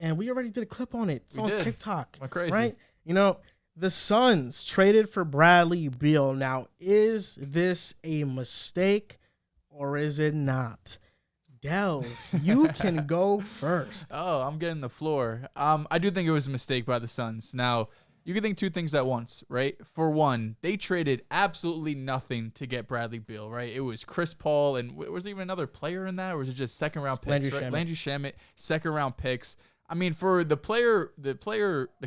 And we already did a clip on it. It's on TikTok. Went crazy. Right? You know, the Suns traded for Bradley Beal. Now, is this a mistake or is it not? Dehls, you can go first. Oh, I'm getting the floor. I do think it was a mistake by the Suns. Now, you can think two things at once, right? For one, they traded absolutely nothing to get Bradley Beal, right? It was Chris Paul, and was there even another player in that, or was it just second-round picks? Landry Shamet, second-round picks. I mean, for the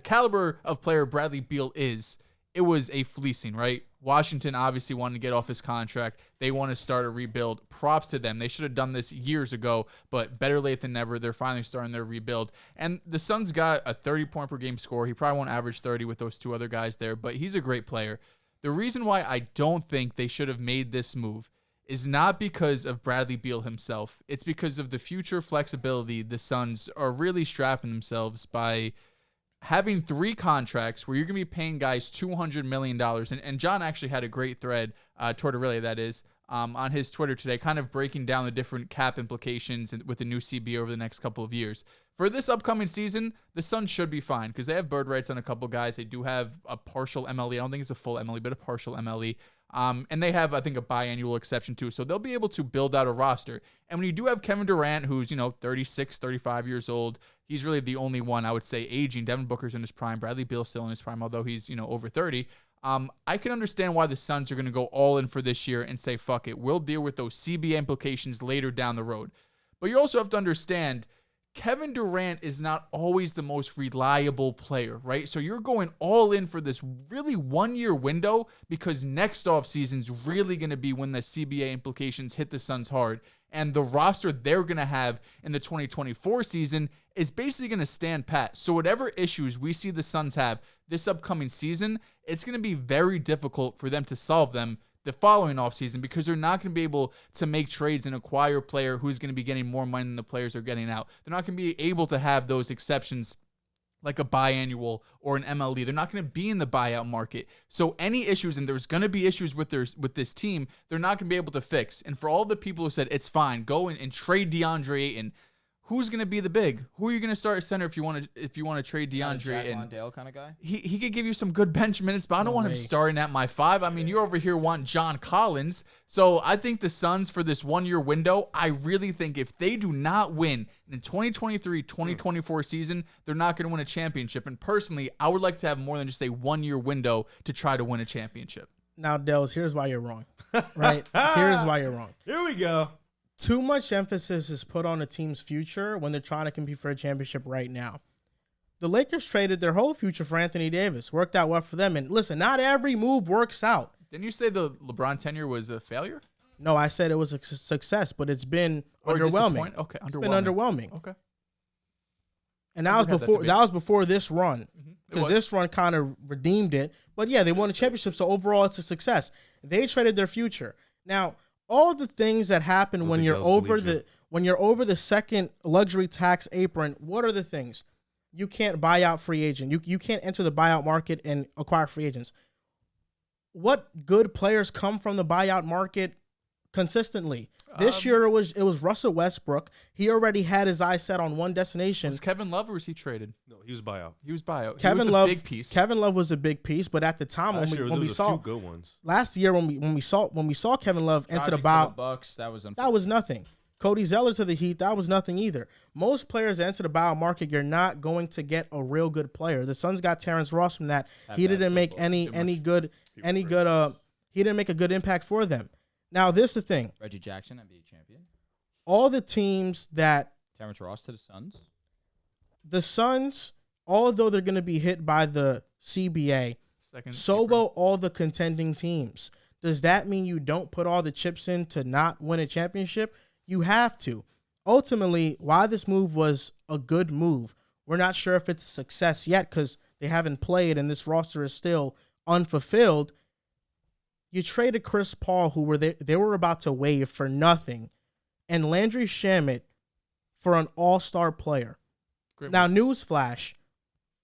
caliber of player Bradley Beal is, it was a fleecing, right? Washington obviously wanted to get off his contract. They want to start a rebuild. Props to them. They should have done this years ago, but better late than never. They're finally starting their rebuild. And the Suns got a 30-point-per-game score. He probably won't average 30 with those two other guys there, but he's a great player. The reason why I don't think they should have made this move is not because of Bradley Beal himself. It's because of the future flexibility the Suns are really strapping themselves by having 3 contracts where you're going to be paying guys $200 million. And John actually had a great thread, Tortorelli that is, on his Twitter today, kind of breaking down the different cap implications with the new CBA over the next couple of years. For this upcoming season, the Suns should be fine because they have bird rights on a couple guys. They do have a partial MLE. I don't think it's a full MLE, but a partial MLE. And they have, I think, a biannual exception too. So they'll be able to build out a roster. And when you do have Kevin Durant, who's, 36, 35 years old, he's really the only one, I would say, aging. Devin Booker's in his prime. Bradley Beal's still in his prime, although he's, over 30. I can understand why the Suns are going to go all in for this year and say, fuck it. We'll deal with those CBA implications later down the road. But you also have to understand, Kevin Durant is not always the most reliable player, right? So you're going all in for this really 1-year window because next offseason's really going to be when the CBA implications hit the Suns hard. And the roster they're going to have in the 2024 season is basically going to stand pat. So whatever issues we see the Suns have this upcoming season, it's going to be very difficult for them to solve them the following offseason because they're not going to be able to make trades and acquire a player who's going to be getting more money than the players are getting out. They're not going to be able to have those exceptions like a biannual or an MLE. They're not going to be in the buyout market. So any issues, and there's going to be issues with this team, they're not going to be able to fix. And for all the people who said, it's fine, go and trade DeAndre Ayton, who's going to be the big? Who are you going to start at center if you want to trade DeAndre? And Dale kind of guy. He could give you some good bench minutes, but I don't want him starting at my 5. I mean, you over here want John Collins. So I think the Suns for this 1-year window, I really think if they do not win in the 2023-2024 season, they're not going to win a championship. And personally, I would like to have more than just a 1-year window to try to win a championship. Now, Dehls, here's why you're wrong. Right? Here's why you're wrong. Here we go. Too much emphasis is put on a team's future when they're trying to compete for a championship right now. The Lakers traded their whole future for Anthony Davis. Worked out well for them. And listen, not every move works out. Didn't you say the LeBron tenure was a failure? No, I said it was a success, but it's been underwhelming. Okay, It's been underwhelming. Okay. And that was before this run. Because this run kind of redeemed it. But yeah, they won a championship, so overall it's a success. They traded their future. Now, all the things that happen when you're over the second luxury tax apron, what are the things? You can't buy out free agent. You can't enter the buyout market and acquire free agents. What good players come from the buyout market consistently? This year it was Russell Westbrook. He already had his eyes set on one destination. Was Kevin Love or was he traded? No, he was buyout. He was buyout. Kevin Love, a big piece. Kevin Love was a big piece, but at the time when we saw a few good ones. Last year when we saw Kevin Love enter the buyout, Bucks, that was nothing. Cody Zeller to the Heat, that was nothing either. Most players that enter the buyout market, you're not going to get a real good player. The Suns got Terrence Ross from that. He didn't make he didn't make a good impact for them. Now, this is the thing. Reggie Jackson, NBA champion. All the teams that Terrence Ross to the Suns, although they're going to be hit by the CBA, so will all the contending teams. Does that mean you don't put all the chips in to not win a championship? You have to. Ultimately, why this move was a good move, we're not sure if it's a success yet because they haven't played and this roster is still unfulfilled. You traded Chris Paul, who they were about to waive for nothing, and Landry Shamet for an all-star player. Great now, newsflash,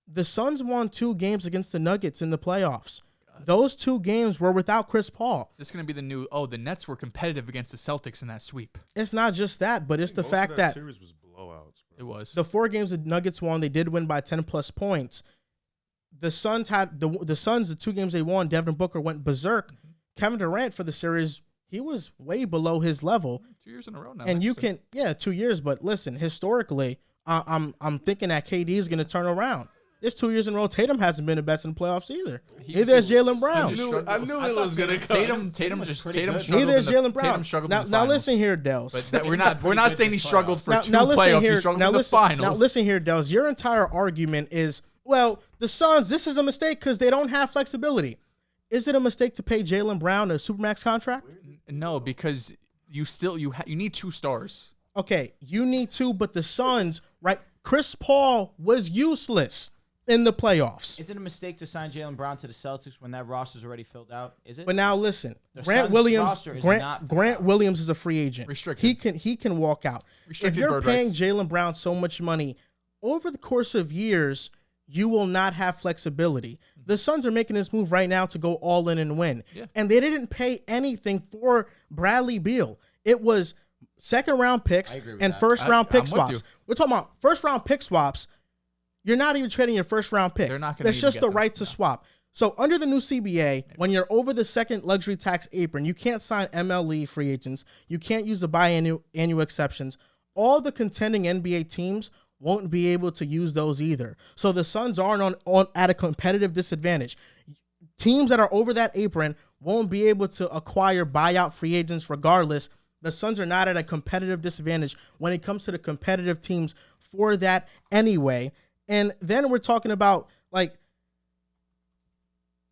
the Suns won 2 games against the Nuggets in the playoffs. Those 2 games were without Chris Paul. Is this going to be the new, the Nets were competitive against the Celtics in that sweep? It's not just that, but it's the fact that series was blowouts, bro. It was. The 4 games the Nuggets won, they did win by 10+ points. The Suns had the Suns, the 2 games they won, Devin Booker went berserk. Mm-hmm. Kevin Durant for the series, he was way below his level. 2 years in a row now. And actually. 2 years, but listen, historically, I'm thinking that KD is going to turn around. It's 2 years in a row. Tatum hasn't been the best in the playoffs either. Neither is Jaylen Brown. I knew it was going to come. Tatum struggled. Neither is Jaylen Brown. Tatum struggled in the now finals. listen here, Dehls. But we're not saying he struggled for 2 playoffs. He struggled in the finals. Now listen here, Dehls. Your entire argument is, well, the Suns, this is a mistake because they don't have flexibility. Is it a mistake to pay Jaylen Brown a Supermax contract? No, because you need 2 stars. Okay, you need 2, but the Suns, right? Chris Paul was useless in the playoffs. Is it a mistake to sign Jaylen Brown to the Celtics when that roster's already filled out? Is it? But now listen, The Grant Suns Williams. roster is not Grant Williams is a free agent. Restricted. He can walk out. Restricted If you're bird paying rights. Jaylen Brown so much money over the course of years, you will not have flexibility. The Suns are making this move right now to go all in and win, and they didn't pay anything for Bradley Beal. It was second-round picks and first-round pick swaps. We're talking about first-round pick swaps. You're not even trading your first-round pick. They're not going to. There's just the right to swap. So under the new CBA, when you're over the second luxury tax apron, you can't sign MLE free agents. You can't use the biannual exceptions. All the contending NBA teams won't be able to use those either. So the Suns aren't at a competitive disadvantage. Teams that are over that apron won't be able to acquire buyout free agents regardless. The Suns are not at a competitive disadvantage when it comes to the competitive teams for that anyway. And then we're talking about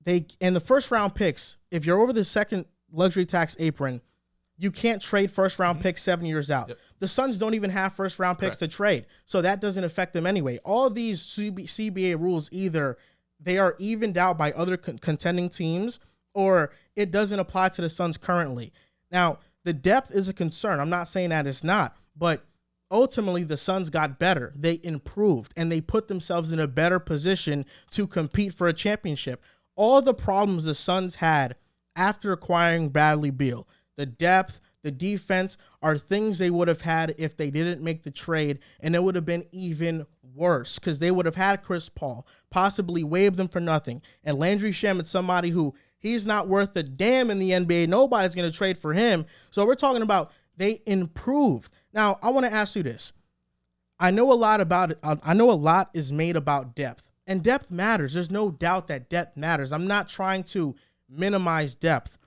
in the first round picks, if you're over the second luxury tax apron, you can't trade first round picks 7 years out. Yep. The Suns don't even have first round picks to trade. So that doesn't affect them anyway. All these CBA rules, either they are evened out by other contending teams or it doesn't apply to the Suns currently. Now, the depth is a concern. I'm not saying that it's not, but ultimately the Suns got better. They improved and they put themselves in a better position to compete for a championship. All the problems the Suns had after acquiring Bradley Beal, the depth, the defense, are things they would have had if they didn't make the trade, and it would have been even worse because they would have had Chris Paul, possibly waived them for nothing, and Landry Shamet, somebody who he's not worth a damn in the NBA. Nobody's going to trade for him. So we're talking about they improved. Now, I want to ask you this. I know a lot is made about depth, and depth matters. There's no doubt that depth matters. I'm not trying to minimize depth.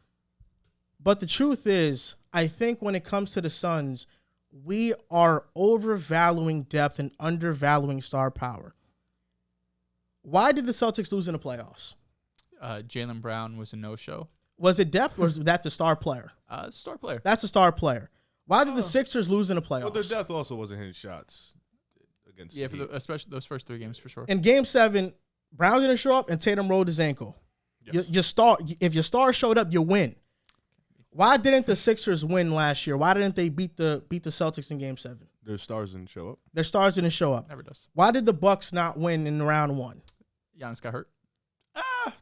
But the truth is, I think when it comes to the Suns, we are overvaluing depth and undervaluing star power. Why did the Celtics lose in the playoffs? Jaylen Brown was a no-show. Was it depth or was that the star player? Star player. That's the star player. Why did the Sixers lose in the playoffs? Well, their depth also wasn't hitting shots against the Heat. Especially those first 3 games for sure. In Game 7, Brown didn't show up and Tatum rolled his ankle. Yes. If your star showed up, you win. Why didn't the Sixers win last year? Why didn't they beat the Celtics in Game 7? Their stars didn't show up. Their stars didn't show up. Never does. Why did the Bucks not win in round 1? Giannis got hurt.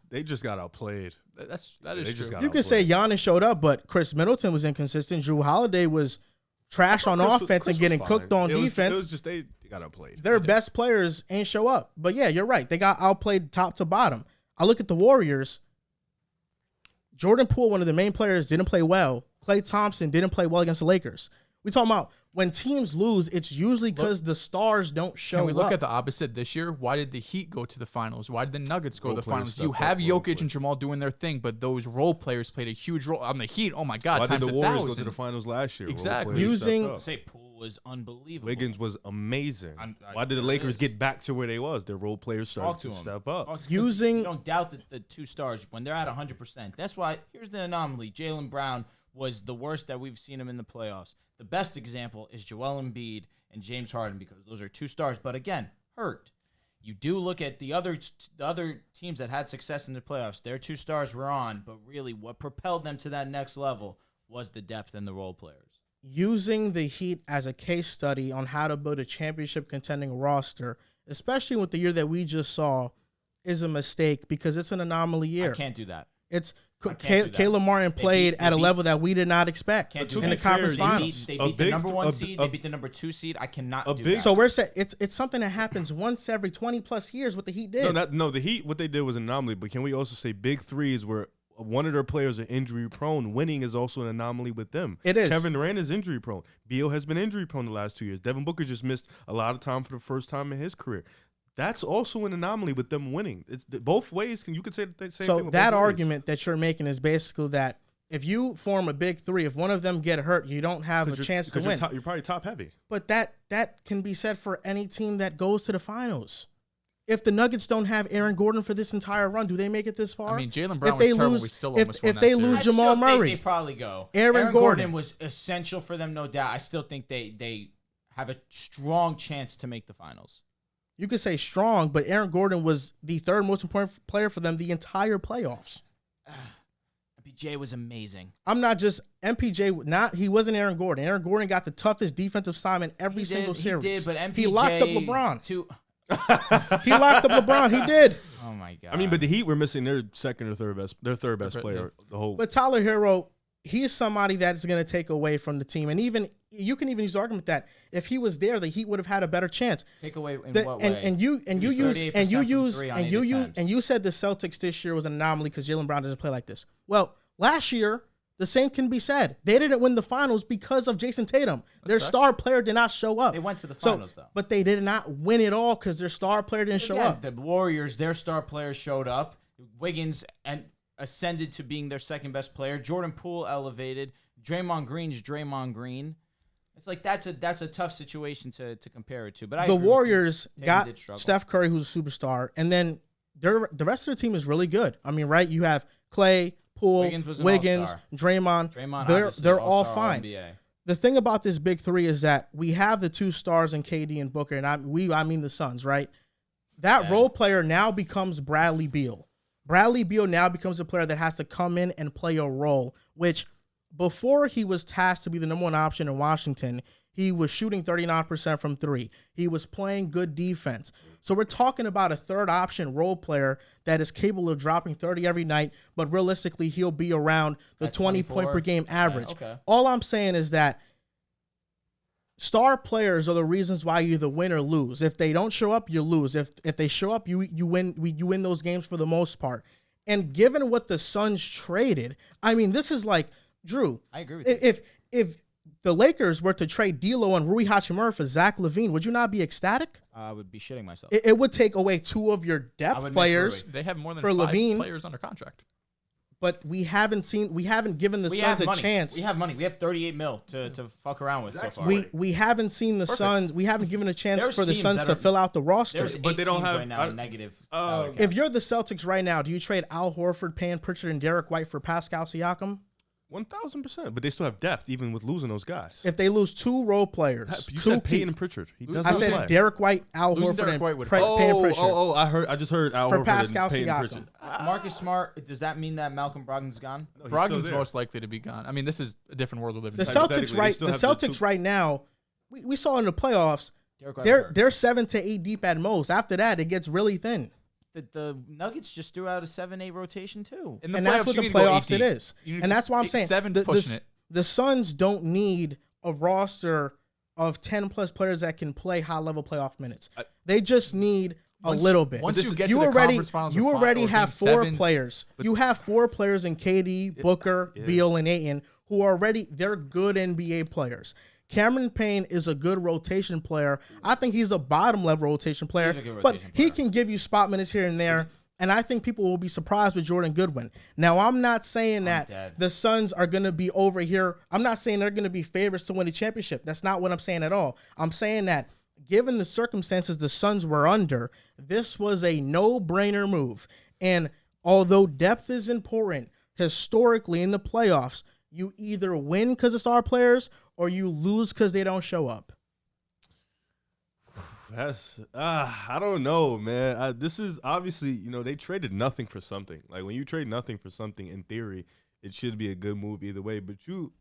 They just got outplayed. That is true. You could say Giannis showed up, but Chris Middleton was inconsistent. Drew Holiday was trash on offense and getting cooked on defense. It was just they got outplayed. Their best players ain't show up. But yeah, you're right. They got outplayed top to bottom. I look at the Warriors. Jordan Poole, one of the main players, didn't play well. Klay Thompson didn't play well against the Lakers. We talking about when teams lose, it's usually because the stars don't show up. Can we look at the opposite this year? Why did the Heat go to the finals? Why did the Nuggets go to the finals? You have Jokic and Jamal doing their thing, but those role players played a huge role. On the Heat, oh my God, why times did the Warriors 1,000. go to the finals last year? Exactly. Say Poole was unbelievable. Wiggins was amazing. Why did the Lakers get back to where they was? Their role players started to step up. You don't doubt that the 2 stars when they're at 100%. That's why here's the anomaly. Jaylen Brown was the worst that we've seen him in the playoffs. The best example is Joel Embiid and James Harden because those are 2 stars. But again, hurt. You do look at the other teams that had success in the playoffs. Their 2 stars were on, but really what propelled them to that next level was the depth and the role players. Using the Heat as a case study on how to build a championship contending roster, especially with the year that we just saw, is a mistake because it's an anomaly year. I can't do that. It's Caleb Martin played at a level that we did not expect in the conference finals. They beat the number 1 seed. They beat the number 2 seed. I cannot do that. So we're saying it's something that happens once every 20+ years. What the Heat did. No, the Heat, what they did was an anomaly. But can we also say big threes where one of their players are injury prone? Winning is also an anomaly with them. It is. Kevin Durant is injury prone. Beal has been injury prone the last 2 years. Devin Booker just missed a lot of time for the first time in his career. That's also an anomaly with them winning. It's both ways. You could say the same thing. So that argument that you're making is basically that if you form a big three, if one of them get hurt, you don't have a chance to win. You're probably top heavy. But that can be said for any team that goes to the finals. If the Nuggets don't have Aaron Gordon for this entire run, do they make it this far? I mean, Jaylen Brown was terrible. We still almost won that they series. lose Jamal Murray, they probably go. Aaron Gordon was essential for them, no doubt. I still think they have a strong chance to make the finals. You could say strong, but Aaron Gordon was the third most important player for them the entire playoffs. MPJ was amazing. I'm not just MPJ. He wasn't Aaron Gordon. Aaron Gordon got the toughest defensive assignment every single series. He did, but MPJ he locked up LeBron. He locked up LeBron. He did. Oh my god. I mean, but the Heat were missing their second or third best player. The whole. But Tyler Hero, he is somebody that's going to take away from the team, and even you can even use the argument that if he was there, the Heat would have had a better chance. Take away in what way? And you said the Celtics this year was an anomaly because Jaylen Brown doesn't play like this. Well, last year the same can be said. They didn't win the finals because of Jason Tatum. Their star player did not show up. They went to the finals though, but they did not win it all because their star player didn't show up. The Warriors, their star player showed up. Wiggins ascended to being their second best player. Jordan Poole elevated. Draymond Green's Draymond Green. It's like that's a tough situation to compare it to. But the Warriors got Steph Curry, who's a superstar, and then the rest of the team is really good. I mean, right? You have Clay, Poole, Wiggins, Draymond. They're all fine. NBA. The thing about this big three is that we have the two stars in KD and Booker, and I mean the Suns, right? That role player now becomes Bradley Beal. Bradley Beal now becomes a player that has to come in and play a role, which before he was tasked to be the number one option in Washington, he was shooting 39% from three. He was playing good defense. So we're talking about a third option role player that is capable of dropping 30 every night, but realistically he'll be around the 20-point per game average. Yeah, okay. All I'm saying is that star players are the reasons why you either win or lose. If they don't show up, you lose. If they show up, you win. You win those games for the most part. And given what the Suns traded, I mean, this is like, Drew. I agree with you. If the Lakers were to trade D'Lo and Rui Hachimura for Zach LaVine, would you not be ecstatic? I would be shitting myself. It would take away two of your depth players. They have more than for 5 LaVine, players under contract. But we haven't given the Suns a chance. We have money. We have $38 million to fuck around with so far. We haven't seen the Suns. We haven't given a chance for the Suns to fill out the roster. But they don't have right now negative. If you're the Celtics right now, do you trade Al Horford, Payne Pritchard, and Derek White for Pascal Siakam? 1,000%. But they still have depth, even with losing those guys. If they lose two role players, you said Payne and Pritchard. I said play. Derek White, Al Horford, and Payne Pritchard. I just heard Al for Horford Pascal and Payne Siakam. Pritchard. Marcus Smart. Does that mean that Malcolm Brogdon's gone? No, Brogdon's most likely to be gone. I mean, this is a different world we live in. The Celtics right now, we saw in the playoffs, they're 7 to 8 deep at most. After that, it gets really thin. The Nuggets just threw out a 7-8 rotation too. And that's what the playoffs it is. And that's why I'm saying the Suns don't need a roster of 10+ players that can play high-level playoff minutes. They just need a little bit. Once you get to the conference finals, you already have 4 players. You have 4 players in KD, Booker, Beal, and Ayton who are they're good NBA players. Cameron Payne is a good rotation player. I think he's a bottom-level rotation player, he can give you spot minutes here and there, and I think people will be surprised with Jordan Goodwin. Now, I'm not saying that the Suns are going to be over here. I'm not saying they're going to be favorites to win the championship. That's not what I'm saying at all. I'm saying that given the circumstances the Suns were under, this was a no-brainer move. And although depth is important, historically in the playoffs, you either win because of star players or you lose because they don't show up. That's I don't know, man. This is obviously, they traded nothing for something. Like when you trade nothing for something, in theory, it should be a good move either way. But you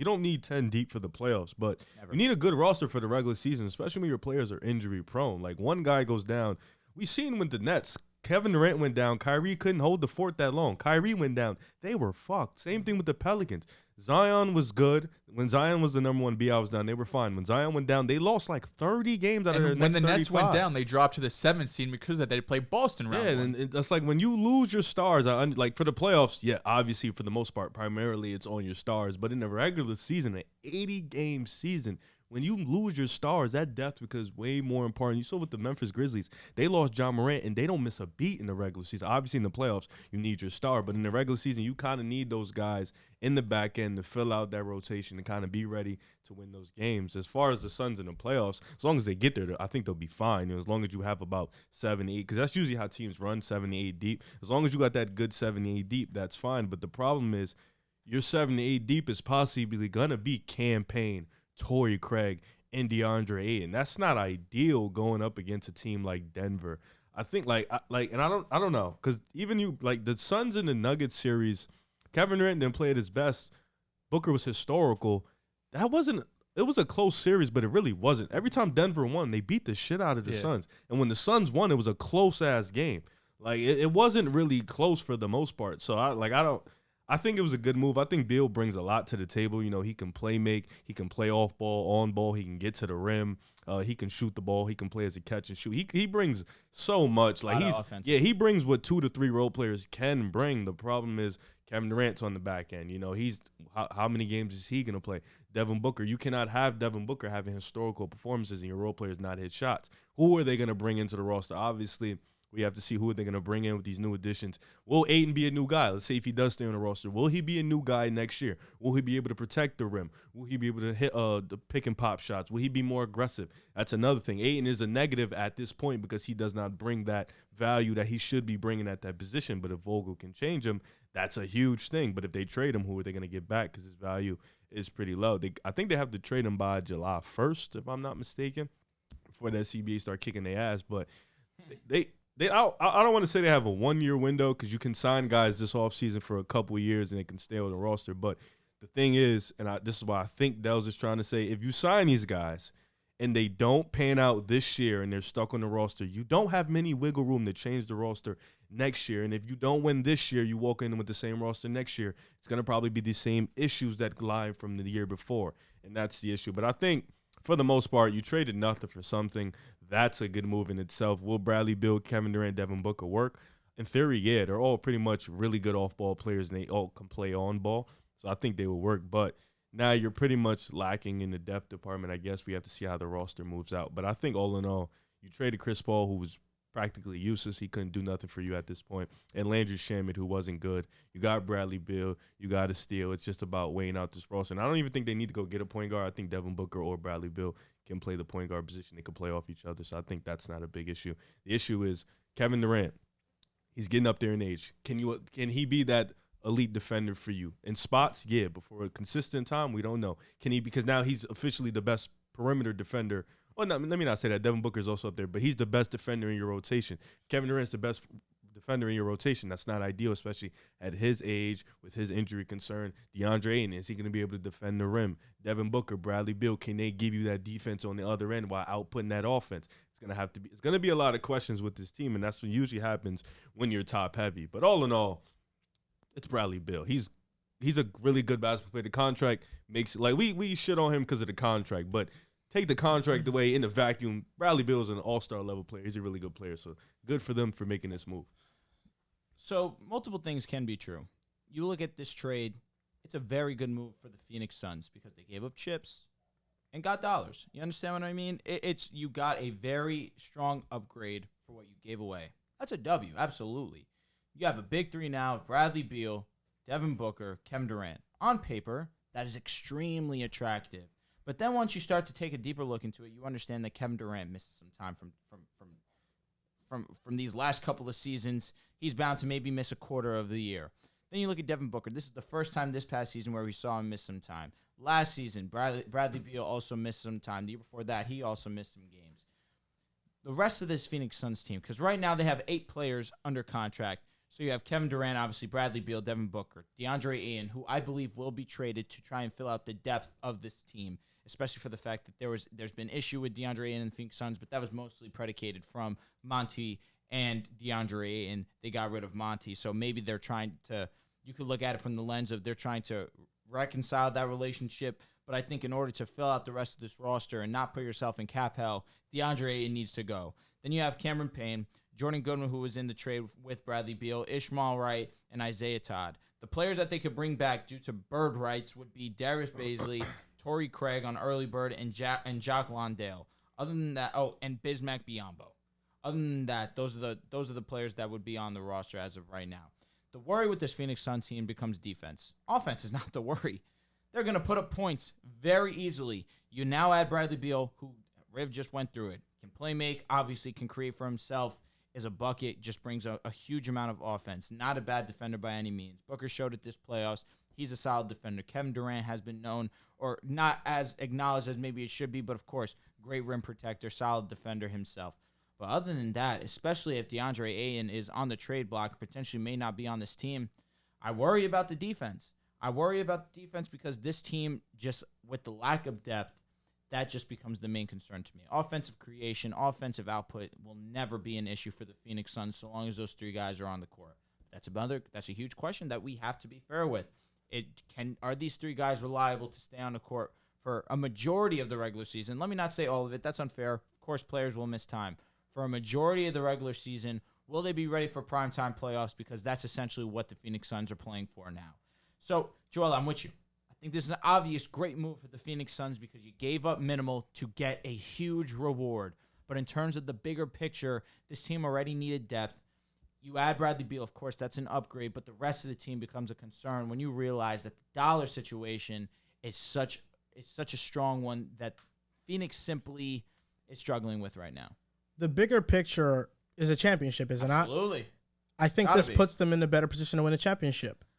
don't need 10 deep for the playoffs, but you need a good roster for the regular season, especially when your players are injury prone. Like one guy goes down. We've seen with the Nets Kevin Durant went down. Kyrie couldn't hold the fort that long. Kyrie went down. They were fucked. Same thing with the Pelicans. Zion was good. When Zion was the number one, B.I. was down. They were fine. When Zion went down, they lost like 30 games out of their next 35. When the Nets went down, they dropped to the 7th seed because of that. They played Boston round one. And that's like when you lose your stars, like for the playoffs, yeah, obviously for the most part, primarily it's on your stars. But in the regular season, an 80-game season, when you lose your stars, that depth becomes way more important. You saw with the Memphis Grizzlies, they lost Ja Morant, and they don't miss a beat in the regular season. Obviously, in the playoffs, you need your star. But in the regular season, you kind of need those guys in the back end to fill out that rotation and kind of be ready to win those games. As far as the Suns in the playoffs, as long as they get there, I think they'll be fine. As long as you have about 7, 8, because that's usually how teams run, 7 to 8 deep. As long as you got that good 7 to 8 deep, that's fine. But the problem is your 7 to 8 deep is possibly going to be Cam Payne, Torrey Craig, and DeAndre Ayton. That's not ideal going up against a team like Denver. I think and I don't know, because even you like the Suns in the Nuggets series, Kevin Durant didn't play at his best. Booker was historical. It was a close series, but it really wasn't. Every time Denver won, they beat the shit out of the Suns. And when the Suns won, it was a close ass game. Like it wasn't really close for the most part. So I think it was a good move. I think Beal brings a lot to the table. You know, he can play make, he can play off ball, on ball, he can get to the rim, he can shoot the ball, he can play as a catch and shoot. He brings so much. Like he brings what 2 to 3 role players can bring. The problem is Kevin Durant's on the back end. You know, he's how many games is he gonna play? Devin Booker, you cannot have Devin Booker having historical performances and your role players not hit shots. Who are they gonna bring into the roster? Obviously, we have to see who they're going to bring in with these new additions. Will Ayton be a new guy? Let's say if he does stay on the roster. Will he be a new guy next year? Will he be able to protect the rim? Will he be able to hit the pick and pop shots? Will he be more aggressive? That's another thing. Ayton is a negative at this point because he does not bring that value that he should be bringing at that position. But if Vogel can change him, that's a huge thing. But if they trade him, who are they going to get back? Because his value is pretty low. I think they have to trade him by July 1st, if I'm not mistaken, before that CBA start kicking their ass. But I don't want to say they have a 1-year window because you can sign guys this offseason for a couple of years and they can stay on the roster. But the thing is, and this is why I think Dehls is trying to say, if you sign these guys and they don't pan out this year and they're stuck on the roster, you don't have many wiggle room to change the roster next year. And if you don't win this year, you walk in with the same roster next year, it's going to probably be the same issues that lie from the year before. And that's the issue. But I think for the most part, you traded nothing for something. That's a good move in itself. Will Bradley Beal, Kevin Durant, Devin Booker work? In theory, yeah. They're all pretty much really good off-ball players, and they all can play on-ball. So I think they will work. But now you're pretty much lacking in the depth department. I guess we have to see how the roster moves out. But I think all in all, you traded Chris Paul, who was practically useless. He couldn't do nothing for you at this point. And Landry Shamet, who wasn't good. You got Bradley Beal. You got a steal. It's just about weighing out this roster. And I don't even think they need to go get a point guard. I think Devin Booker or Bradley Beal can play the point guard position. They can play off each other. So I think that's not a big issue. The issue is Kevin Durant. He's getting up there in age. Can he be that elite defender for you? In spots, yeah. But for a consistent time, we don't know. Can he? Because now he's officially the best perimeter defender. Well, no, let me not say that. Devin Booker's also up there, but he's the best defender in your rotation. Kevin Durant's the best defender in your rotation. That's not ideal, especially at his age with his injury concern. DeAndre Ayton, is he going to be able to defend the rim? Devin Booker, Bradley Beal, can they give you that defense on the other end while outputting that offense? It's going to be a lot of questions with this team, and that's what usually happens when you're top heavy. But all in all, it's Bradley Beal. He's a really good basketball player. The contract makes we shit on him because of the contract, but take the contract away in the vacuum. Bradley Beal is an all-star level player. He's a really good player, so good for them for making this move. So multiple things can be true. You look at this trade, it's a very good move for the Phoenix Suns because they gave up chips and got dollars. You understand what I mean? You got a very strong upgrade for what you gave away. That's a W, absolutely. You have a big three now: Bradley Beal, Devin Booker, Kevin Durant. On paper, that is extremely attractive. But then once you start to take a deeper look into it, you understand that Kevin Durant missed some time from these last couple of seasons. He's bound to maybe miss a quarter of the year. Then you look at Devin Booker. This is the first time this past season where we saw him miss some time. Last season, Bradley Beal also missed some time. The year before that, he also missed some games. The rest of this Phoenix Suns team, because right now they have 8 players under contract. So you have Kevin Durant, obviously, Bradley Beal, Devin Booker, DeAndre Ayton, who I believe will be traded to try and fill out the depth of this team, especially for the fact that there's been issue with DeAndre Ayton and the Phoenix Suns, but that was mostly predicated from Monty and DeAndre Ayton. They got rid of Monty. So maybe they're trying to, you could look at it from the lens of they're trying to reconcile that relationship. But I think in order to fill out the rest of this roster and not put yourself in cap hell, DeAndre Ayton needs to go. Then you have Cameron Payne, Jordan Goodwin, who was in the trade with Bradley Beal, Ishmael Wright, and Isaiah Todd. The players that they could bring back due to bird rights would be Darius Baisley, Torrey Craig on early bird, and Jock Landale. Other than that, and Bismack Biyombo. Other than that, those are the players that would be on the roster as of right now. The worry with this Phoenix Suns team becomes defense. Offense is not the worry. They're going to put up points very easily. You now add Bradley Beal, who Riv just went through it. Can play make, obviously can create for himself, is a bucket, just brings a huge amount of offense. Not a bad defender by any means. Booker showed it this playoffs. He's a solid defender. Kevin Durant has been known, or not as acknowledged as maybe it should be, but of course, great rim protector, solid defender himself. But other than that, especially if DeAndre Ayton is on the trade block, potentially may not be on this team, I worry about the defense. I worry about the defense because this team, just with the lack of depth, that just becomes the main concern to me. Offensive creation, offensive output will never be an issue for the Phoenix Suns so long as those three guys are on the court. That's a huge question that we have to be fair with. Are these three guys reliable to stay on the court for a majority of the regular season? Let me not say all of it. That's unfair. Of course, players will miss time. For a majority of the regular season, will they be ready for primetime playoffs? Because that's essentially what the Phoenix Suns are playing for now. So, Joel, I'm with you. I think this is an obvious great move for the Phoenix Suns because you gave up minimal to get a huge reward. But in terms of the bigger picture, this team already needed depth. You add Bradley Beal, of course, that's an upgrade, but the rest of the team becomes a concern when you realize that the dollar situation is such a strong one that Phoenix simply is struggling with right now. The bigger picture is a championship, is it not? Absolutely. I think this puts them in a better position to win a championship.